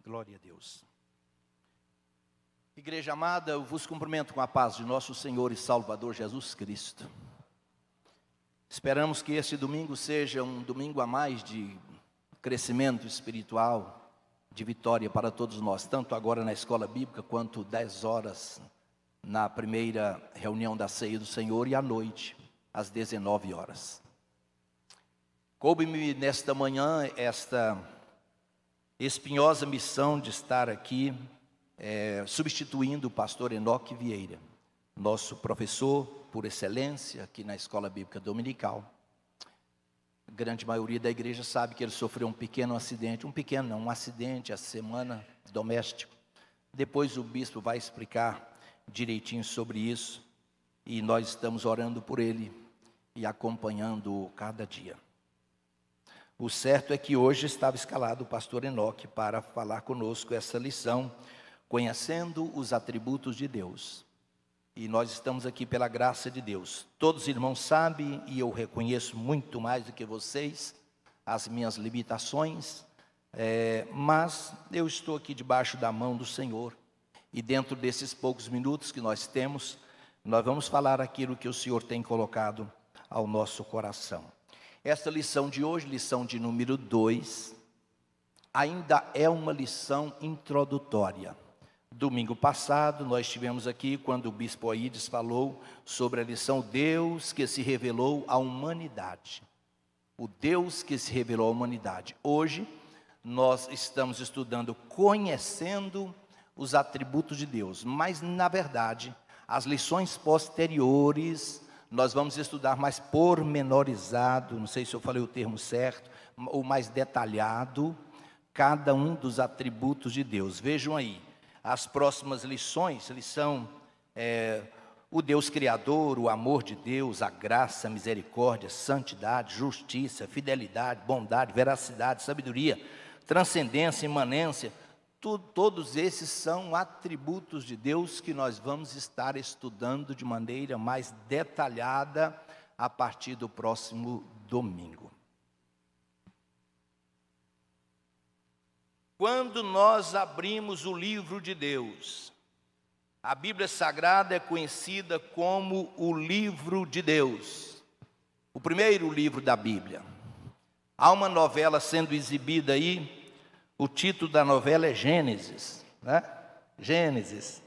Glória a Deus. Igreja amada, eu vos cumprimento com a paz de nosso Senhor e Salvador Jesus Cristo. Esperamos que este domingo seja um domingo a mais de crescimento espiritual, de vitória para todos nós, tanto agora na escola bíblica, quanto 10 horas na primeira reunião da ceia do Senhor e à noite, às 19 horas. Coube-me nesta manhã esta espinhosa missão de estar aqui, substituindo o pastor Enoque Vieira, nosso professor por excelência aqui na escola bíblica dominical. A grande maioria da igreja sabe que ele sofreu um pequeno acidente, um acidente a semana doméstico. Depois o bispo vai explicar direitinho sobre isso, e nós estamos orando por ele e acompanhando-o cada dia. O certo é que hoje estava escalado o pastor Enoque para falar conosco essa lição, conhecendo os atributos de Deus. E nós estamos aqui pela graça de Deus. Todos os irmãos sabem, e eu reconheço muito mais do que vocês, as minhas limitações, mas eu estou aqui debaixo da mão do Senhor. E dentro desses poucos minutos que nós temos, nós vamos falar aquilo que o Senhor tem colocado ao nosso coração. Esta lição de hoje, lição de número 2, ainda é uma lição introdutória. Domingo passado, nós estivemos aqui quando o bispo Aides falou sobre a lição Deus que se revelou à humanidade. O Deus que se revelou à humanidade. Hoje, nós estamos estudando, conhecendo os atributos de Deus. Mas, na verdade, as lições posteriores, nós vamos estudar mais pormenorizado, não sei se eu falei o termo certo, ou mais detalhado, cada um dos atributos de Deus. Vejam aí, as próximas lições, o Deus Criador, o amor de Deus, a graça, a misericórdia, santidade, justiça, fidelidade, bondade, veracidade, sabedoria, transcendência, imanência. Todos esses são atributos de Deus que nós vamos estar estudando de maneira mais detalhada a partir do próximo domingo. Quando nós abrimos o livro de Deus, a Bíblia Sagrada é conhecida como o livro de Deus, o primeiro livro da Bíblia. Há uma novela sendo exibida aí. O título da novela é Gênesis, né? Gênesis.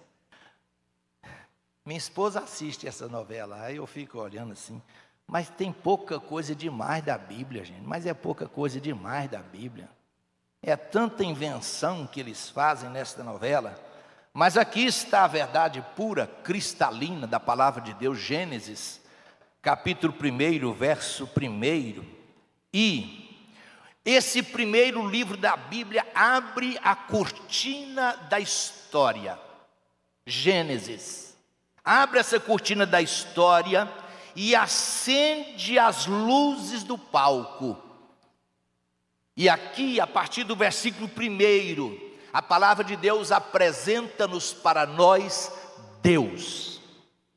Minha esposa assiste essa novela, aí eu fico olhando assim, mas tem pouca coisa demais da Bíblia, gente, mas é pouca coisa demais da Bíblia. É tanta invenção que eles fazem nesta novela, mas aqui está a verdade pura, cristalina da palavra de Deus, Gênesis, capítulo 1, verso 1, e esse primeiro livro da Bíblia abre a cortina da história. Gênesis. Abre essa cortina da história e acende as luzes do palco. E aqui, a partir do versículo 1, a palavra de Deus apresenta-nos para nós Deus.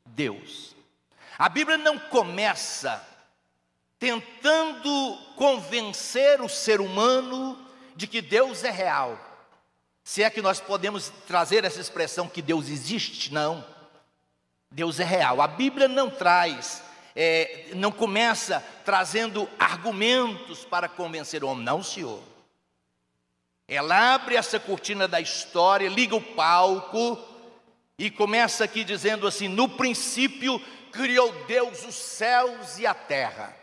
Deus. A Bíblia não começa tentando convencer o ser humano de que Deus é real. Se é que nós podemos trazer essa expressão que Deus existe, não. Deus é real. A Bíblia não traz, não começa trazendo argumentos para convencer o homem, não, Senhor. Ela abre essa cortina da história, liga o palco e começa aqui dizendo assim: no princípio criou Deus os céus e a terra,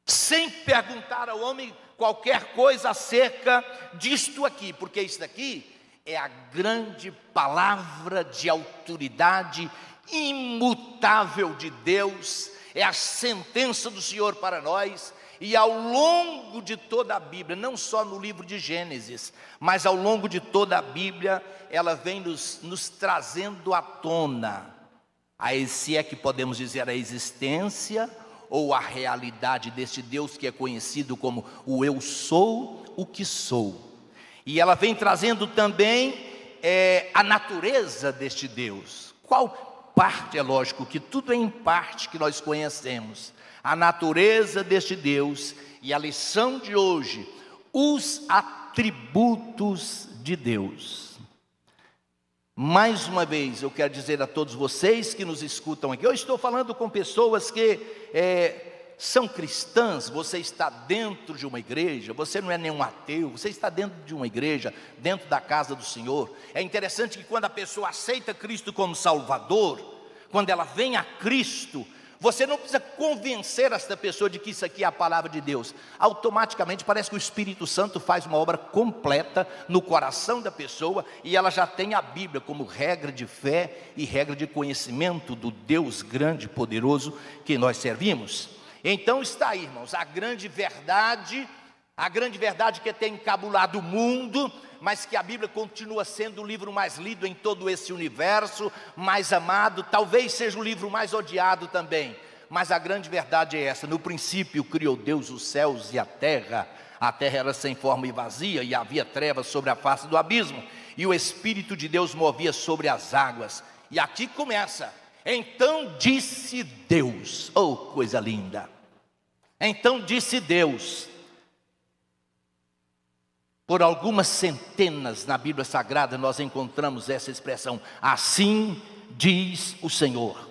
sem perguntar ao homem qualquer coisa acerca disto aqui, porque isso daqui é a grande palavra de autoridade imutável de Deus, é a sentença do Senhor para nós, e ao longo de toda a Bíblia, não só no livro de Gênesis, mas ao longo de toda a Bíblia, ela vem nos trazendo à tona, se é que podemos dizer a existência, ou a realidade deste Deus que é conhecido como o eu sou o que sou. E ela vem trazendo também a natureza deste Deus. Qual parte? É lógico que tudo é em parte que nós conhecemos. A natureza deste Deus e a lição de hoje, os atributos de Deus. Mais uma vez, eu quero dizer a todos vocês que nos escutam aqui, eu estou falando com pessoas que são cristãs. Você está dentro de uma igreja, você não é nenhum ateu, você está dentro de uma igreja, dentro da casa do Senhor. É interessante que quando a pessoa aceita Cristo como Salvador, quando ela vem a Cristo, você não precisa convencer essa pessoa de que isso aqui é a palavra de Deus. Automaticamente parece que o Espírito Santo faz uma obra completa no coração da pessoa, e ela já tem a Bíblia como regra de fé e regra de conhecimento do Deus grande e poderoso que nós servimos. Então está aí, irmãos, a grande verdade que tem encabulado o mundo, mas que a Bíblia continua sendo o livro mais lido em todo esse universo, mais amado, talvez seja o livro mais odiado também. Mas a grande verdade é essa: no princípio criou Deus os céus e a terra era sem forma e vazia, e havia trevas sobre a face do abismo, e o Espírito de Deus movia sobre as águas. E aqui começa: então disse Deus. Oh, coisa linda! Então disse Deus. Por algumas centenas na Bíblia Sagrada nós encontramos essa expressão: assim diz o Senhor.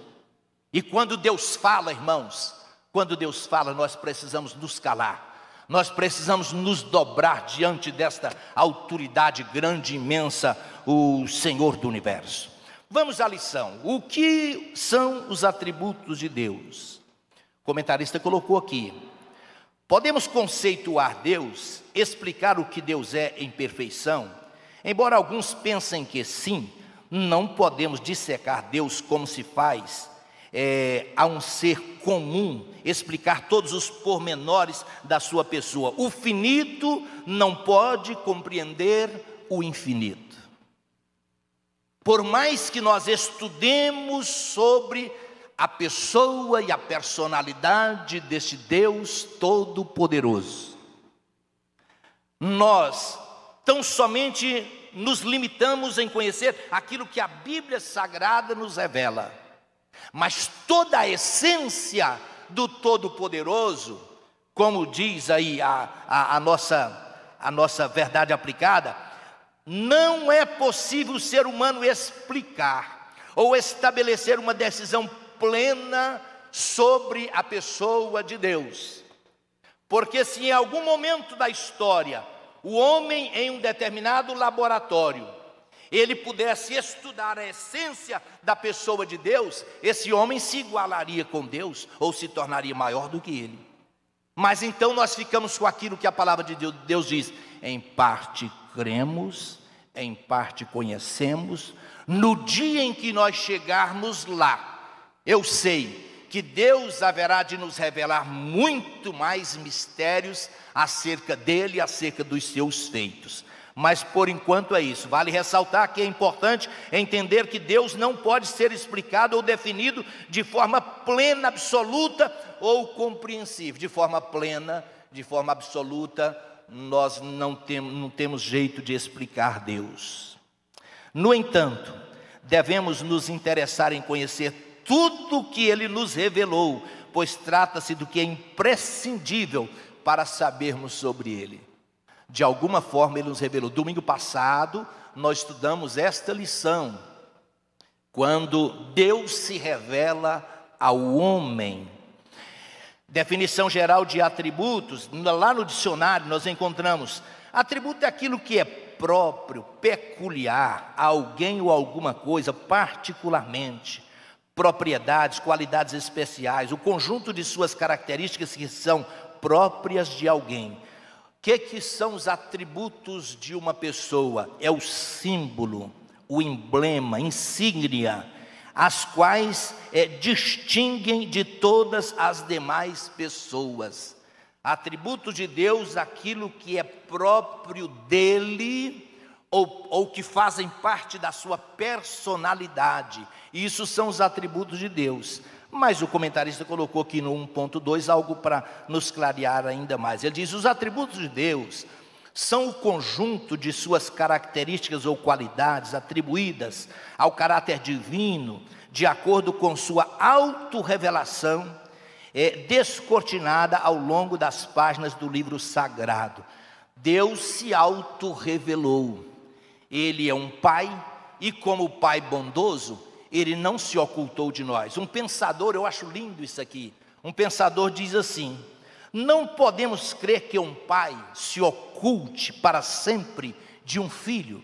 E quando Deus fala, irmãos, quando Deus fala, nós precisamos nos calar, nós precisamos nos dobrar diante desta autoridade grande, imensa, o Senhor do universo. Vamos à lição. O que são os atributos de Deus? O comentarista colocou aqui: podemos conceituar Deus, explicar o que Deus é em perfeição? Embora alguns pensem que sim, não podemos dissecar Deus como se faz a um ser comum, explicar todos os pormenores da sua pessoa. O finito não pode compreender o infinito. Por mais que nós estudemos sobre a pessoa e a personalidade deste Deus Todo-Poderoso, nós tão somente nos limitamos em conhecer aquilo que a Bíblia Sagrada nos revela. Mas toda a essência do Todo-Poderoso, como diz aí a nossa verdade aplicada, não é possível o ser humano explicar ou estabelecer uma decisão plena sobre a pessoa de Deus. Porque se em algum momento da história o homem, em um determinado laboratório, ele pudesse estudar a essência da pessoa de Deus, esse homem se igualaria com Deus ou se tornaria maior do que ele. Mas então nós ficamos com aquilo que a palavra de Deus diz: em parte cremos, em parte conhecemos. No dia em que nós chegarmos lá, eu sei que Deus haverá de nos revelar muito mais mistérios acerca dele, acerca dos seus feitos. Mas por enquanto é isso. Vale ressaltar que é importante entender que Deus não pode ser explicado ou definido de forma plena, absoluta ou compreensível. De forma plena, de forma absoluta, nós não temos jeito de explicar Deus. No entanto, devemos nos interessar em conhecer tudo o que Ele nos revelou, pois trata-se do que é imprescindível para sabermos sobre Ele. De alguma forma Ele nos revelou. Domingo passado nós estudamos esta lição, quando Deus se revela ao homem. Definição geral de atributos, lá no dicionário nós encontramos: atributo é aquilo que é próprio, peculiar a alguém ou alguma coisa particularmente. Propriedades, qualidades especiais, o conjunto de suas características que são próprias de alguém. O que são os atributos de uma pessoa? É o símbolo, o emblema, insígnia, as quais distinguem de todas as demais pessoas. Atributos de Deus, aquilo que é próprio dele, ou que fazem parte da sua personalidade. Isso são os atributos de Deus. Mas o comentarista colocou aqui no 1.2 algo para nos clarear ainda mais. Ele diz: os atributos de Deus são o conjunto de suas características ou qualidades atribuídas ao caráter divino, de acordo com sua autorrevelação, descortinada ao longo das páginas do livro sagrado. Deus se autorrevelou. Ele é um pai, e como pai bondoso, ele não se ocultou de nós. Um pensador, eu acho lindo isso aqui, um pensador diz assim: não podemos crer que um pai se oculte para sempre de um filho.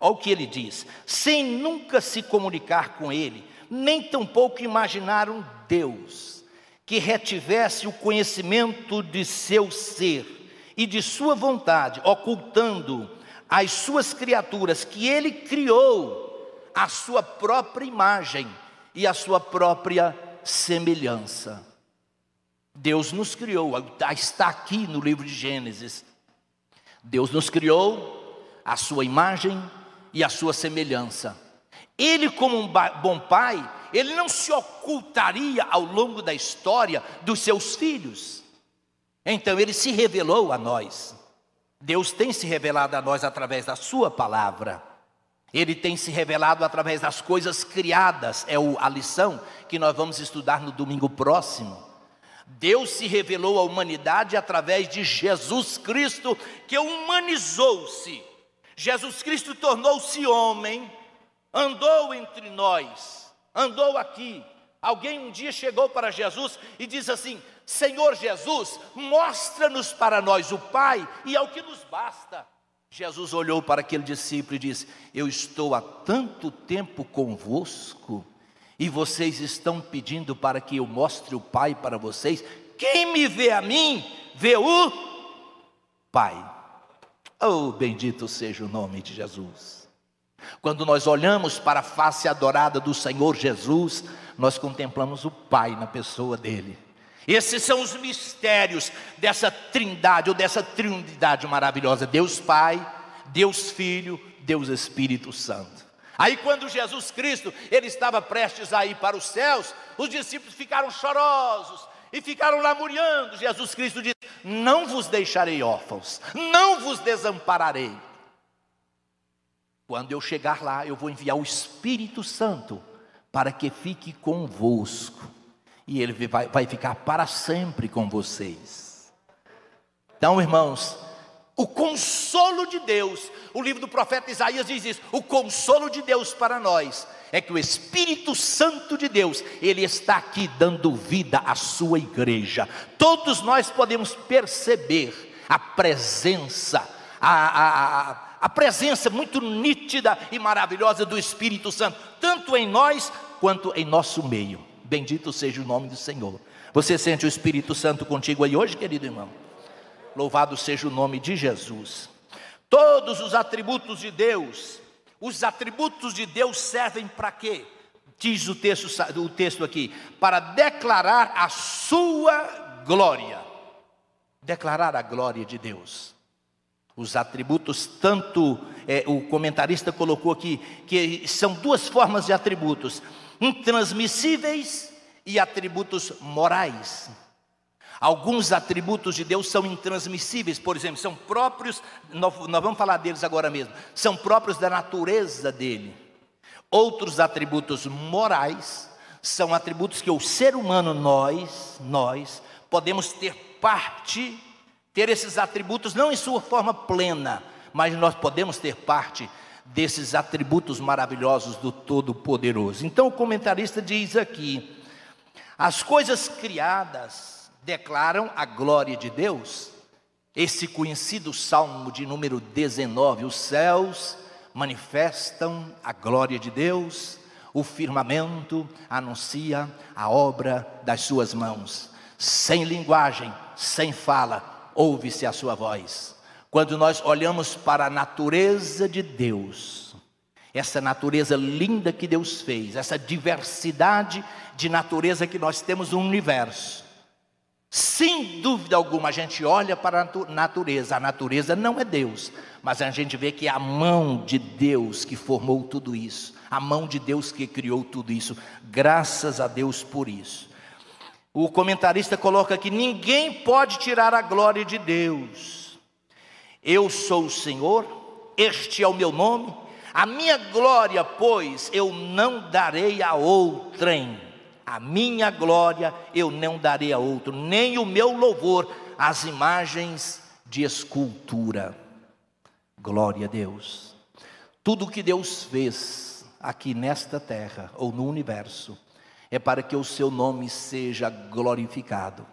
Olha o que ele diz: sem nunca se comunicar com ele, nem tampouco imaginar um Deus que retivesse o conhecimento de seu ser e de sua vontade, ocultando às suas criaturas que ele criou a sua própria imagem e a sua própria semelhança. Deus nos criou, está aqui no livro de Gênesis. Deus nos criou a sua imagem e a sua semelhança. Ele, como um bom pai, ele não se ocultaria ao longo da história dos seus filhos. Então ele se revelou a nós. Deus tem se revelado a nós através da sua palavra. Ele tem se revelado através das coisas criadas. É a lição que nós vamos estudar no domingo próximo. Deus se revelou à humanidade através de Jesus Cristo, que humanizou-se. Jesus Cristo tornou-se homem, andou entre nós, andou aqui. Alguém um dia chegou para Jesus e disse assim: Senhor Jesus, mostra-nos para nós o Pai, e é o que nos basta. Jesus olhou para aquele discípulo e disse: eu estou há tanto tempo convosco, e vocês estão pedindo para que eu mostre o Pai para vocês? Quem me vê a mim, vê o Pai. Oh, bendito seja o nome de Jesus. Quando nós olhamos para a face adorada do Senhor Jesus, nós contemplamos o Pai na pessoa dele. Esses são os mistérios dessa trindade, ou dessa trindade maravilhosa: Deus Pai, Deus Filho, Deus Espírito Santo. Aí quando Jesus Cristo, ele estava prestes a ir para os céus, os discípulos ficaram chorosos e ficaram lamuriando. Jesus Cristo disse: não vos deixarei órfãos, não vos desampararei. Quando eu chegar lá, eu vou enviar o Espírito Santo para que fique convosco, e ele vai ficar para sempre com vocês. Então, irmãos, o consolo de Deus, o livro do profeta Isaías diz isso: o consolo de Deus para nós é que o Espírito Santo de Deus, ele está aqui dando vida à sua igreja. Todos nós podemos perceber a presença, a presença muito nítida e maravilhosa do Espírito Santo, tanto em nós quanto em nosso meio. Bendito seja o nome do Senhor. Você sente o Espírito Santo contigo aí hoje, querido irmão? Louvado seja o nome de Jesus. Todos os atributos de Deus, os atributos de Deus servem para quê? Diz o texto aqui: para declarar a sua glória. Declarar a glória de Deus. Os atributos, tanto o comentarista colocou aqui, que são duas formas de atributos: intransmissíveis e atributos morais. Alguns atributos de Deus são intransmissíveis, por exemplo, são próprios, nós vamos falar deles agora mesmo, são próprios da natureza dele. Outros atributos morais são atributos que o ser humano, nós podemos ter parte, ter esses atributos não em sua forma plena, mas nós podemos ter parte desses atributos maravilhosos do Todo-Poderoso. Então o comentarista diz aqui: as coisas criadas declaram a glória de Deus. Esse conhecido Salmo de número 19, os céus manifestam a glória de Deus, o firmamento anuncia a obra das suas mãos. Sem linguagem, sem fala, ouve-se a sua voz. Quando nós olhamos para a natureza de Deus, essa natureza linda que Deus fez, essa diversidade de natureza que nós temos no universo, sem dúvida alguma, a gente olha para a natureza não é Deus, mas a gente vê que é a mão de Deus que formou tudo isso, a mão de Deus que criou tudo isso. Graças a Deus por isso. O comentarista coloca que ninguém pode tirar a glória de Deus. Eu sou o Senhor, este é o meu nome, a minha glória, pois, eu não darei a outrem. A minha glória eu não darei a outro, nem o meu louvor às imagens de escultura. Glória a Deus. Tudo que Deus fez aqui nesta terra ou no universo é para que o seu nome seja glorificado.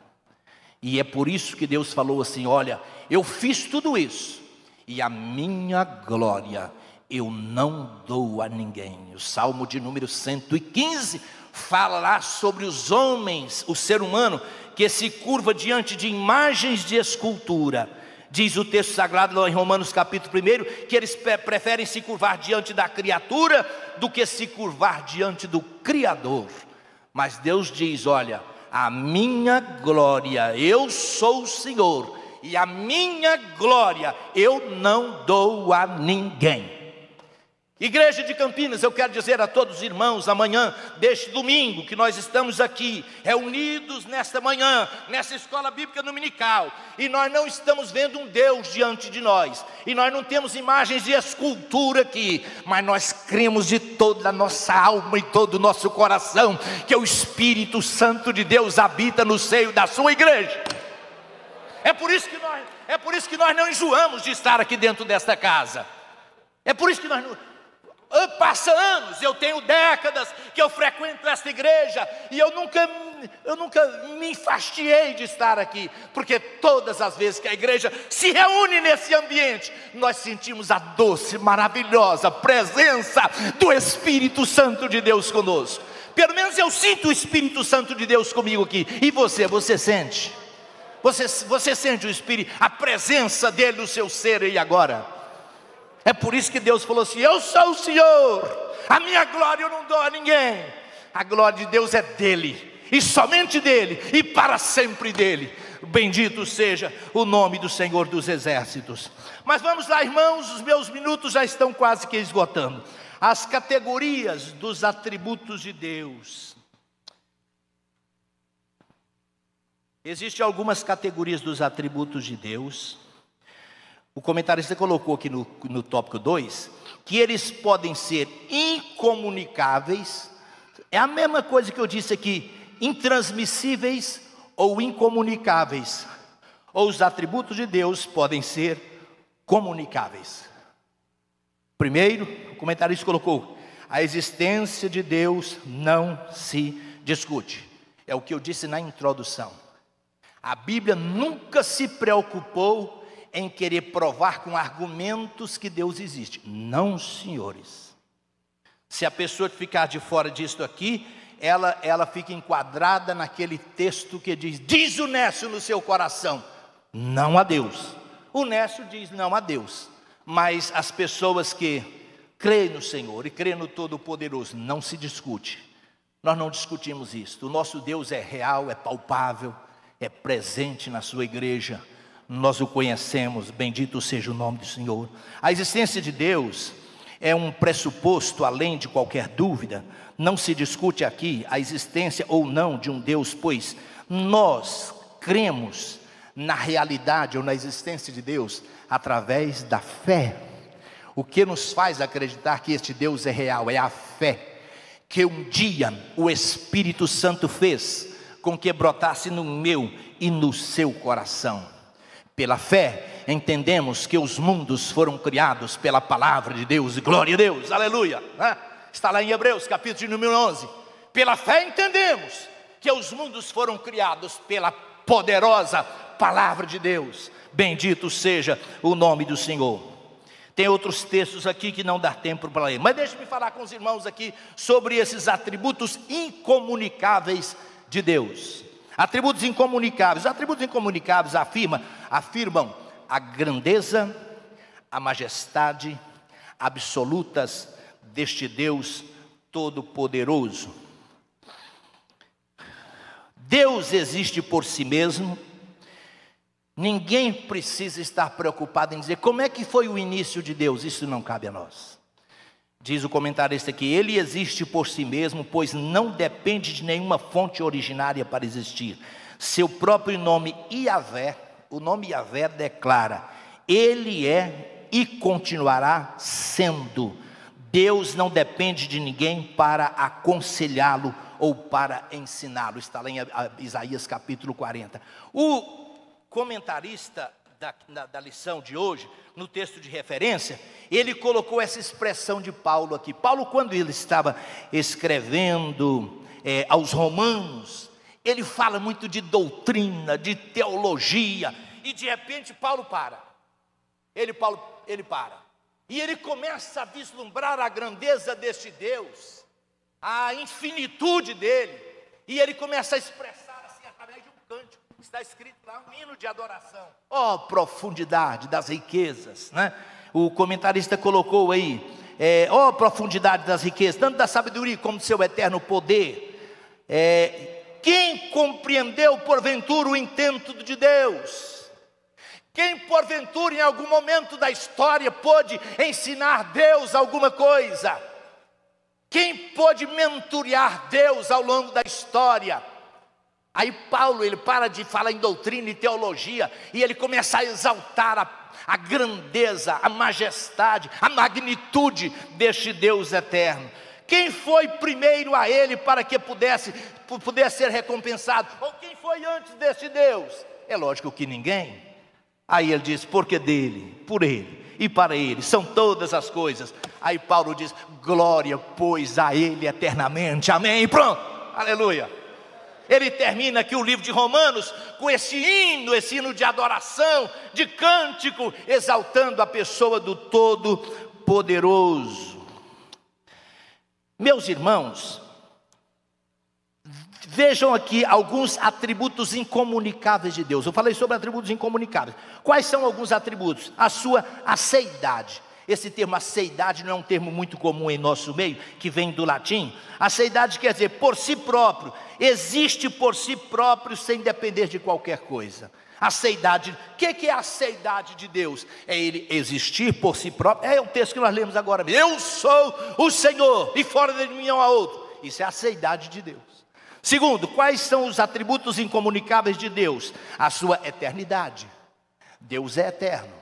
E é por isso que Deus falou assim: olha, eu fiz tudo isso, e a minha glória eu não dou a ninguém. O Salmo de número 115 fala lá sobre os homens, o ser humano, que se curva diante de imagens de escultura. Diz o texto sagrado lá em Romanos capítulo 1, que eles preferem se curvar diante da criatura do que se curvar diante do Criador. Mas Deus diz: olha, a minha glória, eu sou o Senhor, e a minha glória eu não dou a ninguém. Igreja de Campinas, eu quero dizer a todos os irmãos, amanhã deste domingo, que nós estamos aqui, reunidos nesta manhã, nessa escola bíblica dominical, e nós não estamos vendo um Deus diante de nós, e nós não temos imagens de escultura aqui, mas nós cremos de toda a nossa alma e todo o nosso coração, que o Espírito Santo de Deus habita no seio da sua igreja. É por isso que nós não enjoamos de estar aqui dentro desta casa. É por isso que nós não... Passa anos, eu tenho décadas que eu frequento esta igreja, e eu nunca me enfastiei de estar aqui, porque todas as vezes que a igreja se reúne nesse ambiente, nós sentimos a doce, maravilhosa presença do Espírito Santo de Deus conosco. Pelo menos eu sinto o Espírito Santo de Deus comigo aqui. E você sente? Você sente o Espírito, a presença dele no seu ser aí agora? É por isso que Deus falou assim: eu sou o Senhor, a minha glória eu não dou a ninguém. A glória de Deus é dele, e somente dele, e para sempre dele. Bendito seja o nome do Senhor dos Exércitos. Mas vamos lá, irmãos, os meus minutos já estão quase que esgotando. As categorias dos atributos de Deus. Existem algumas categorias dos atributos de Deus. O comentarista colocou aqui no tópico 2, que eles podem ser incomunicáveis. É a mesma coisa que eu disse aqui: intransmissíveis ou incomunicáveis. Ou os atributos de Deus podem ser comunicáveis. Primeiro, o comentarista colocou: a existência de Deus não se discute. É o que eu disse na introdução. A Bíblia nunca se preocupou em querer provar com argumentos que Deus existe. Não, senhores. Se a pessoa ficar de fora disso aqui, ela fica enquadrada naquele texto que diz o Nécio no seu coração, não a Deus. O Nécio diz não a Deus. Mas as pessoas que creem no Senhor e creem no Todo-Poderoso, não se discute. Nós não discutimos isso. O nosso Deus é real, é palpável, é presente na sua igreja. Nós o conhecemos, bendito seja o nome do Senhor. A existência de Deus é um pressuposto além de qualquer dúvida. Não se discute aqui a existência ou não de um Deus, pois nós cremos na realidade ou na existência de Deus através da fé. O que nos faz acreditar que este Deus é real é a fé que um dia o Espírito Santo fez com que brotasse no meu e no seu coração. Pela fé, entendemos que os mundos foram criados pela palavra de Deus, e glória a Deus, aleluia. Está lá em Hebreus, capítulo de número 11. Pela fé entendemos que os mundos foram criados pela poderosa palavra de Deus. Bendito seja o nome do Senhor. Tem outros textos aqui que não dá tempo para ler, mas deixe-me falar com os irmãos aqui sobre esses atributos incomunicáveis de Deus. Atributos incomunicáveis. Atributos incomunicáveis afirmam a grandeza, a majestade absolutas deste Deus Todo-Poderoso. Deus existe por si mesmo. Ninguém precisa estar preocupado em dizer como é que foi o início de Deus. Isso não cabe a nós. Diz o comentarista aqui: ele existe por si mesmo, pois não depende de nenhuma fonte originária para existir. Seu próprio nome, Yahvé, o nome Yahvé declara: ele é e continuará sendo. Deus não depende de ninguém para aconselhá-lo ou para ensiná-lo. Está lá em Isaías capítulo 40. O comentarista da lição de hoje, no texto de referência, ele colocou essa expressão de Paulo aqui. Paulo, quando ele estava escrevendo aos Romanos, ele fala muito de doutrina, de teologia, e de repente Paulo para. Ele para. E ele começa a vislumbrar a grandeza deste Deus, a infinitude dele, e ele começa a expressar assim através de um cântico. Está escrito lá, um hino de adoração. Ó, profundidade das riquezas, né? O comentarista colocou aí, ó profundidade das riquezas, tanto da sabedoria como do seu eterno poder. Quem compreendeu porventura o intento de Deus? Quem porventura em algum momento da história pôde ensinar Deus alguma coisa? Quem pôde mentorear Deus ao longo da história? Aí Paulo, ele para de falar em doutrina e teologia, e ele começa a exaltar a grandeza, a majestade, a magnitude deste Deus eterno. Quem foi primeiro a ele para que pudesse ser recompensado? Ou quem foi antes deste Deus? É lógico que ninguém. Aí ele diz, porque dele, por ele e para ele são todas as coisas. Aí Paulo diz, glória pois a ele eternamente, amém, pronto, aleluia. Ele termina aqui o livro de Romanos com esse hino de adoração, de cântico, exaltando a pessoa do Todo-Poderoso. Meus irmãos, vejam aqui alguns atributos incomunicáveis de Deus. Eu falei sobre atributos incomunicáveis. Quais são alguns atributos? A sua aceidade. Esse termo aceidade não é um termo muito comum em nosso meio, que vem do latim. Aceidade quer dizer por si próprio, existe por si próprio sem depender de qualquer coisa. Aceidade, o que é a aceidade de Deus? É ele existir por si próprio. É o texto que nós lemos agora mesmo. Eu sou o Senhor e fora de mim não há outro. Isso é a aceidade de Deus. Segundo, quais são os atributos incomunicáveis de Deus? A sua eternidade. Deus é eterno,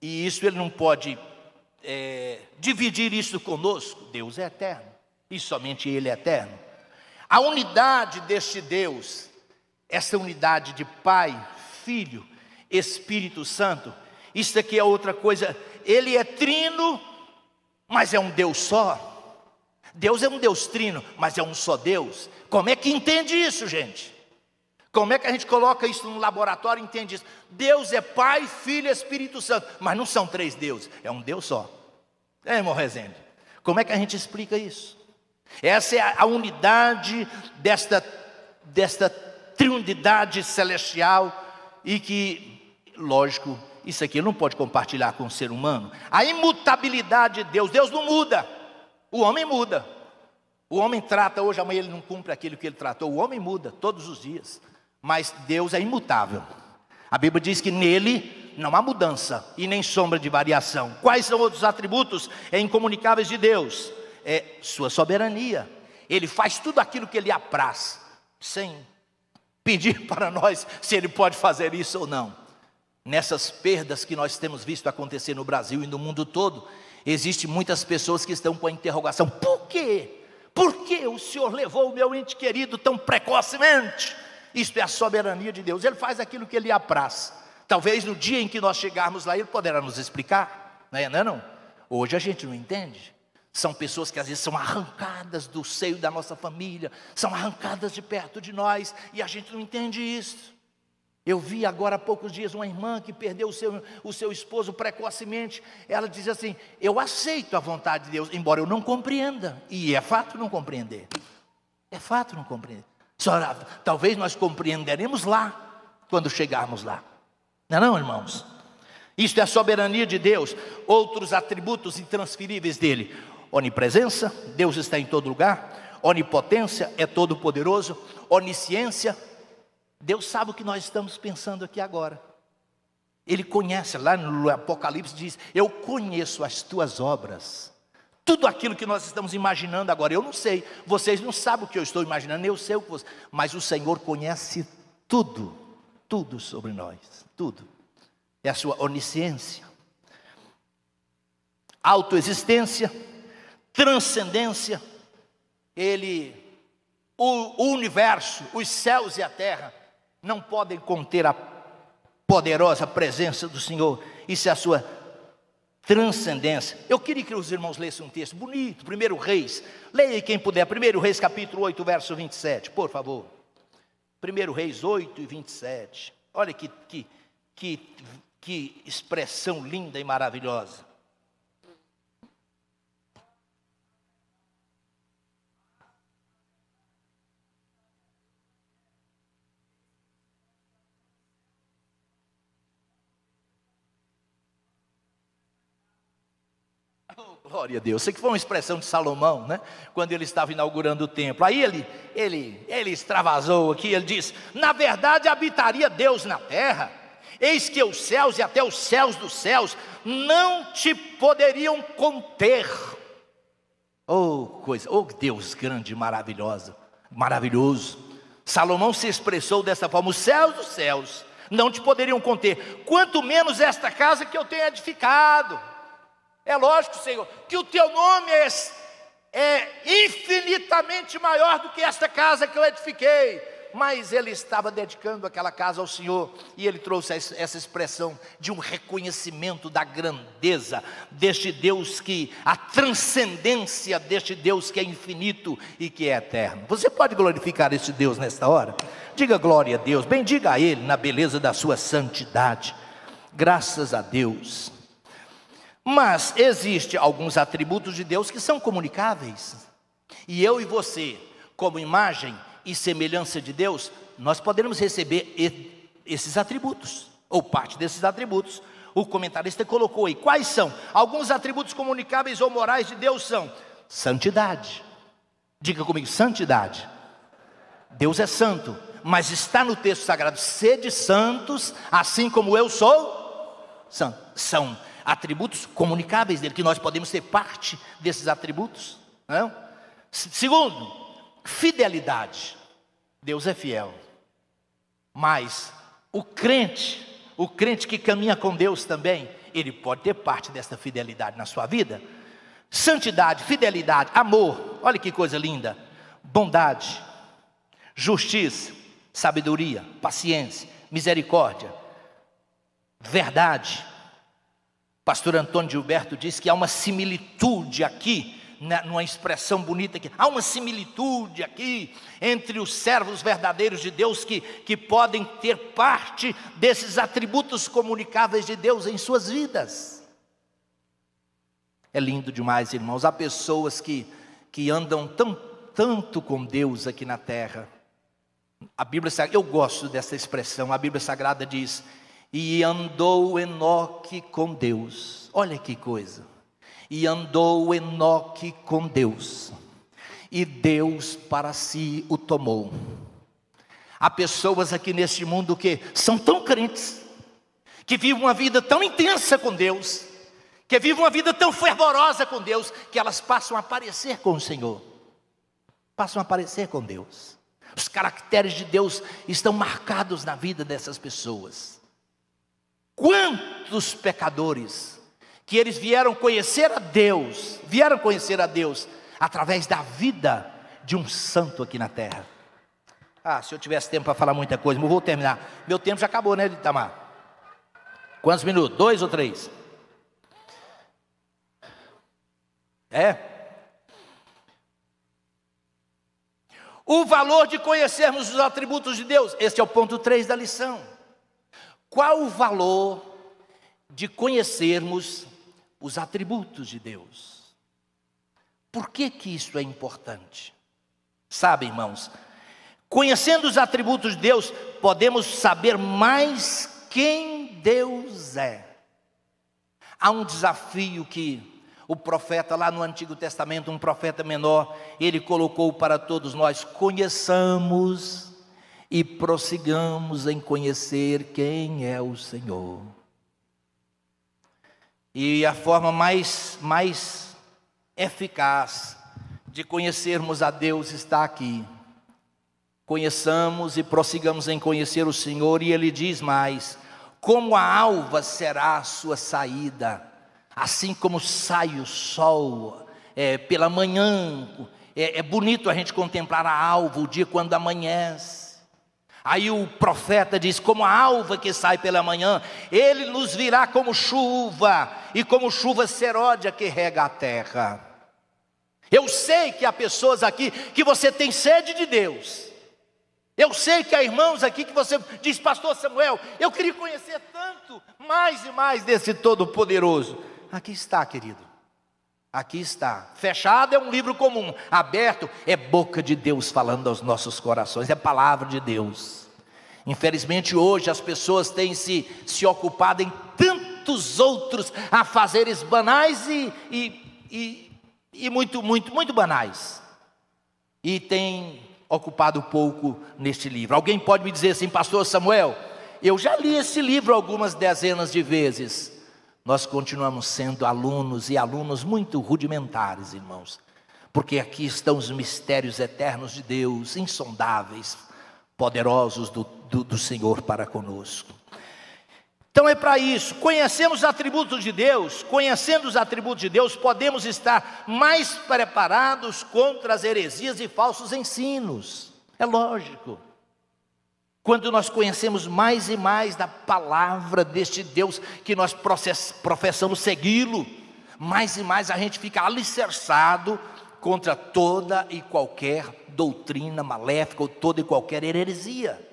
e isso ele não pode dividir isso conosco. Deus é eterno, e somente ele é eterno. A unidade deste Deus, essa unidade de Pai, Filho, Espírito Santo, isso aqui é outra coisa. Ele é trino, mas é um Deus só. Deus é um Deus trino, mas é um só Deus. Como é que entende isso, gente? Como é que a gente coloca isso no laboratório e entende isso? Deus é Pai, Filho e Espírito Santo, mas não são três deuses, é um Deus só. Irmão Rezende, como é que a gente explica isso? Essa é a unidade desta trindade celestial, e que, lógico, isso aqui não pode compartilhar com o ser humano. A imutabilidade de Deus, Deus não muda, o homem muda. O homem trata hoje, amanhã ele não cumpre aquilo que ele tratou. O homem muda todos os dias, mas Deus é imutável. A Bíblia diz que nele não há mudança e nem sombra de variação. Quais são outros atributos incomunicáveis de Deus? Sua soberania. Ele faz tudo aquilo que ele apraz, sem pedir para nós se ele pode fazer isso ou não. Nessas perdas que nós temos visto acontecer no Brasil e no mundo todo, existem muitas pessoas que estão com a interrogação: por quê? Por que o Senhor levou o meu ente querido tão precocemente? Isto é a soberania de Deus. Ele faz aquilo que ele apraz. Talvez no dia em que nós chegarmos lá, ele poderá nos explicar. Não? Hoje a gente não entende. São pessoas que às vezes são arrancadas do seio da nossa família, são arrancadas de perto de nós, e a gente não entende isso. Eu vi agora há poucos dias uma irmã que perdeu o seu esposo precocemente. Ela diz assim: eu aceito a vontade de Deus, embora eu não compreenda. E é fato não compreender. É fato não compreender. Só, talvez nós compreenderemos lá, quando chegarmos lá. Não, irmãos? Isto é a soberania de Deus. Outros atributos intransferíveis dele: onipresença, Deus está em todo lugar. Onipotência, é todo poderoso. Onisciência, Deus sabe o que nós estamos pensando aqui agora. Ele conhece, lá no Apocalipse diz: eu conheço as tuas obras. Tudo aquilo que nós estamos imaginando agora, eu não sei, vocês não sabem o que eu estou imaginando, eu sei o que vocês, mas o Senhor conhece tudo, tudo sobre nós, tudo. É a sua onisciência, autoexistência, transcendência. O universo, os céus e a terra não podem conter a poderosa presença do Senhor. Isso é a sua transcendência. Eu queria que os irmãos lessem um texto bonito, 1 Reis. Leia aí quem puder, 1 Reis capítulo 8, verso 27, por favor. 1 Reis 8 e 27. Olha que expressão linda e maravilhosa. Glória a Deus. Isso aqui foi uma expressão de Salomão, né? Quando ele estava inaugurando o templo. Aí ele extravasou aqui, ele diz: na verdade habitaria Deus na terra, eis que os céus e até os céus dos céus não te poderiam conter. Oh coisa, oh Deus grande e maravilhoso. Salomão se expressou dessa forma: os céus dos céus não te poderiam conter, quanto menos esta casa que eu tenho edificado. É lógico, Senhor, que o teu nome é infinitamente maior do que esta casa que eu edifiquei. Mas ele estava dedicando aquela casa ao Senhor, e ele trouxe essa expressão de um reconhecimento da grandeza deste Deus, a transcendência deste Deus que é infinito e que é eterno. Você pode glorificar este Deus nesta hora? Diga glória a Deus, bendiga a Ele na beleza da sua santidade. Graças a Deus. Mas existem alguns atributos de Deus que são comunicáveis. E eu e você, como imagem e semelhança de Deus, nós podemos receber esses atributos, ou parte desses atributos. O comentarista colocou aí. Quais são? Alguns atributos comunicáveis ou morais de Deus são: santidade. Diga comigo, santidade. Deus é santo, mas está no texto sagrado: sede santos, assim como eu sou santo. São atributos comunicáveis dele, que nós podemos ser parte desses atributos, não? Segundo, fidelidade. Deus é fiel, mas o crente que caminha com Deus também, ele pode ter parte dessa fidelidade na sua vida. Santidade, fidelidade, amor, olha que coisa linda. Bondade, justiça, sabedoria, paciência, misericórdia, verdade. Pastor Antônio Gilberto diz que há uma similitude aqui, numa expressão bonita aqui, há uma similitude aqui entre os servos verdadeiros de Deus que podem ter parte desses atributos comunicáveis de Deus em suas vidas. É lindo demais, irmãos. Há pessoas que andam tanto com Deus aqui na terra. A Bíblia Sagrada, eu gosto dessa expressão, a Bíblia Sagrada diz: e andou Enoque com Deus. Olha que coisa. E andou Enoque com Deus, e Deus para si o tomou. Há pessoas aqui neste mundo que são tão crentes, que vivem uma vida tão intensa com Deus, que vivem uma vida tão fervorosa com Deus, que elas passam a parecer com o Senhor, passam a parecer com Deus. Os caracteres de Deus estão marcados na vida dessas pessoas. Quantos pecadores que eles vieram conhecer a Deus através da vida de um santo aqui na terra. Se eu tivesse tempo para falar muita coisa, mas vou terminar. Meu tempo já acabou, né, Itamar? Quantos minutos? 2 ou 3? O valor de conhecermos os atributos de Deus. Este é o ponto 3 da lição. Qual o valor de conhecermos os atributos de Deus? Por que isso é importante? Sabe, irmãos, conhecendo os atributos de Deus, podemos saber mais quem Deus é. Há um desafio que o profeta lá no Antigo Testamento, um profeta menor, ele colocou para todos nós: conheçamos e prossigamos em conhecer quem é o Senhor. E a forma mais eficaz de conhecermos a Deus está aqui. Conheçamos e prossigamos em conhecer o Senhor. E ele diz mais: como a alva será a sua saída, assim como sai o sol pela manhã. É bonito a gente contemplar a alva, o dia quando amanhece. Aí o profeta diz: como a alva que sai pela manhã, ele nos virá como chuva, e como chuva seródia que rega a terra. Eu sei que há pessoas aqui que você tem sede de Deus. Eu sei que há irmãos aqui que você diz: pastor Samuel, eu queria conhecer tanto, mais e mais desse Todo-Poderoso. Aqui está, querido. Aqui está. Fechado é um livro comum, aberto é boca de Deus falando aos nossos corações, é palavra de Deus. Infelizmente hoje as pessoas têm se ocupado em tantos outros afazeres banais e muito banais, e têm ocupado pouco neste livro. Alguém pode me dizer assim: pastor Samuel, eu já li esse livro algumas dezenas de vezes. Nós continuamos sendo alunos, e alunos muito rudimentares, irmãos, porque aqui estão os mistérios eternos de Deus, insondáveis, poderosos do Senhor para conosco. Então é para isso, conhecemos os atributos de Deus. Conhecendo os atributos de Deus, podemos estar mais preparados contra as heresias e falsos ensinos. É lógico. Quando nós conhecemos mais e mais da palavra deste Deus que nós professamos segui-lo, mais e mais a gente fica alicerçado contra toda e qualquer doutrina maléfica, ou toda e qualquer heresia.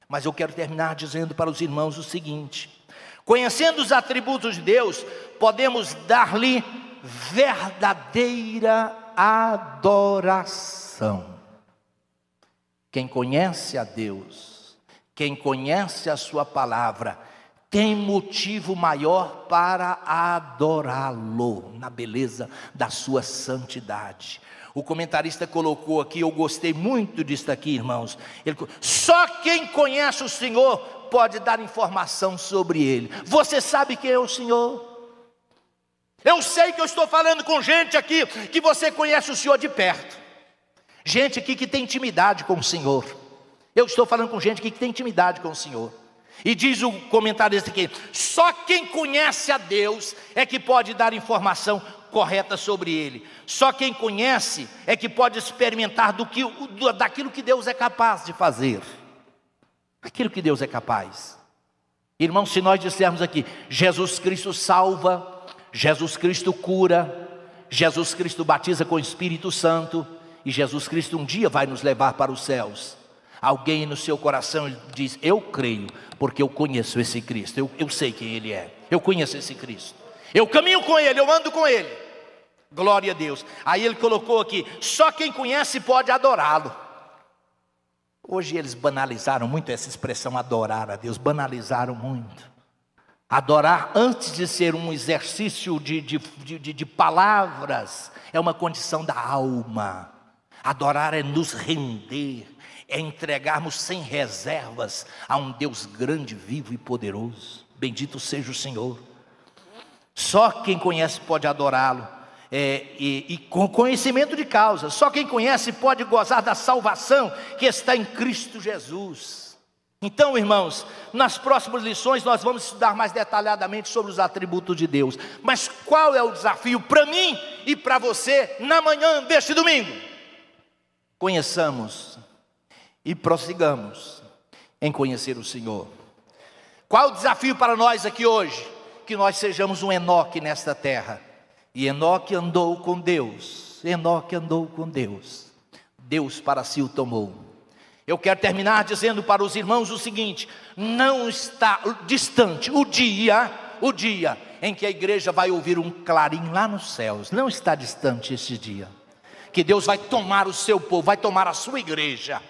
Mas eu quero terminar dizendo para os irmãos o seguinte: conhecendo os atributos de Deus, podemos dar-lhe verdadeira adoração. Quem conhece a Deus, quem conhece a sua palavra, tem motivo maior para adorá-lo, na beleza da sua santidade. O comentarista colocou aqui, eu gostei muito disso aqui, irmãos. Só quem conhece o Senhor pode dar informação sobre Ele. Você sabe quem é o Senhor? Eu sei que eu estou falando com gente aqui que você conhece o Senhor de perto. Gente aqui que tem intimidade com o Senhor. Eu estou falando com gente aqui que tem intimidade com o Senhor. E diz o comentarista aqui: só quem conhece a Deus é que pode dar informação correta sobre Ele. Só quem conhece é que pode experimentar daquilo que Deus é capaz de fazer. Aquilo que Deus é capaz. Irmãos, se nós dissermos aqui: Jesus Cristo salva, Jesus Cristo cura, Jesus Cristo batiza com o Espírito Santo, e Jesus Cristo um dia vai nos levar para os céus. Alguém no seu coração diz: eu creio, porque eu conheço esse Cristo, eu sei quem Ele é, eu conheço esse Cristo, eu caminho com Ele, eu ando com Ele. Glória a Deus. Aí ele colocou aqui: só quem conhece pode adorá-lo. Hoje eles banalizaram muito essa expressão adorar a Deus, banalizaram muito. Adorar, antes de ser um exercício de palavras, é uma condição da alma. Adorar é nos render, é entregarmos sem reservas a um Deus grande, vivo e poderoso. Bendito seja o Senhor. Só quem conhece pode adorá-lo, e com conhecimento de causa. Só quem conhece pode gozar da salvação que está em Cristo Jesus. Então, irmãos, nas próximas lições nós vamos estudar mais detalhadamente sobre os atributos de Deus. Mas qual é o desafio para mim e para você na manhã deste domingo? Conheçamos e prossigamos em conhecer o Senhor. Qual o desafio para nós aqui hoje? Que nós sejamos um Enoque nesta terra. E Enoque andou com Deus. Enoque andou com Deus. Deus para si o tomou. Eu quero terminar dizendo para os irmãos o seguinte: não está distante o dia em que a igreja vai ouvir um clarim lá nos céus. Não está distante esse dia, que Deus vai tomar o seu povo, vai tomar a sua igreja,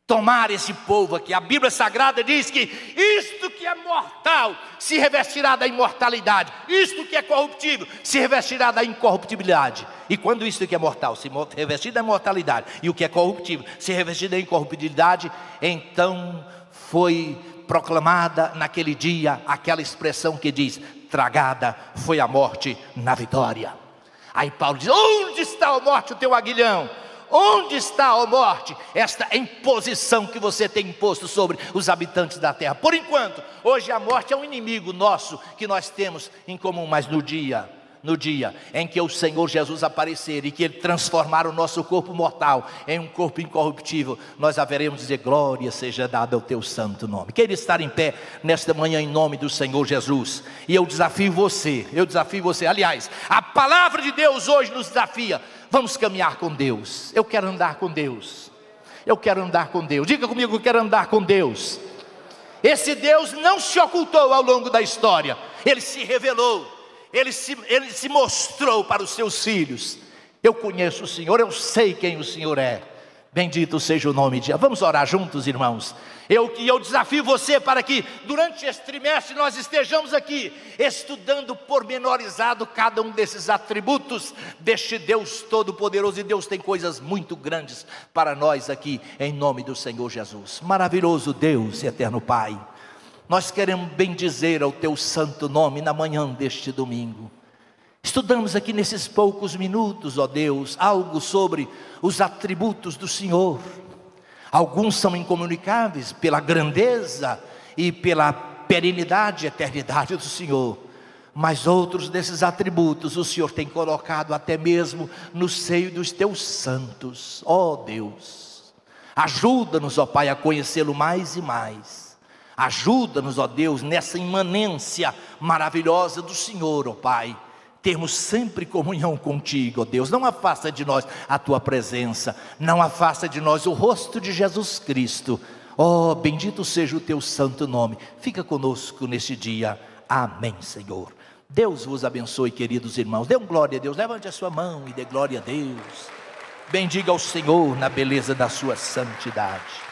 tomar esse povo aqui. A Bíblia Sagrada diz que isto que é mortal se revestirá da imortalidade, isto que é corruptível se revestirá da incorruptibilidade. E quando isto que é mortal se revestir da imortalidade, e o que é corruptível se revestir da incorruptibilidade, então foi proclamada naquele dia aquela expressão que diz: tragada foi a morte na vitória. Aí Paulo diz: onde está, ó morte, o teu aguilhão? Onde está, ó morte, esta imposição que você tem imposto sobre os habitantes da terra? Por enquanto, hoje a morte é um inimigo nosso que nós temos em comum, mas no dia no dia em que o Senhor Jesus aparecer e que Ele transformar o nosso corpo mortal em um corpo incorruptível, nós haveremos de dizer: glória seja dada ao teu santo nome. Queira estar em pé nesta manhã em nome do Senhor Jesus. E eu desafio você, aliás, a palavra de Deus hoje nos desafia. Vamos caminhar com Deus. Eu quero andar com Deus. Eu quero andar com Deus. Diga comigo: eu quero andar com Deus. Esse Deus não se ocultou ao longo da história. Ele se revelou. Ele se mostrou para os seus filhos. Eu conheço o Senhor, eu sei quem o Senhor é. Bendito seja o nome de Deus. Vamos orar juntos, irmãos. Eu desafio você para que durante este trimestre nós estejamos aqui estudando pormenorizado cada um desses atributos deste Deus Todo-Poderoso. E Deus tem coisas muito grandes para nós aqui, em nome do Senhor Jesus. Maravilhoso Deus e eterno Pai, nós queremos bendizer ao teu santo nome na manhã deste domingo. Estudamos aqui nesses poucos minutos, ó Deus, algo sobre os atributos do Senhor. Alguns são incomunicáveis pela grandeza e pela perenidade e eternidade do Senhor. Mas outros desses atributos o Senhor tem colocado até mesmo no seio dos teus santos. Ó Deus, ajuda-nos, ó Pai, a conhecê-lo mais e mais. Ajuda-nos, ó Deus, nessa imanência maravilhosa do Senhor, ó Pai. Termos sempre comunhão contigo, ó Deus. Não afasta de nós a tua presença. Não afasta de nós o rosto de Jesus Cristo. Oh, bendito seja o teu santo nome. Fica conosco neste dia. Amém, Senhor. Deus vos abençoe, queridos irmãos. Dê glória a Deus. Levante a sua mão e dê glória a Deus. Bendiga ao Senhor na beleza da sua santidade.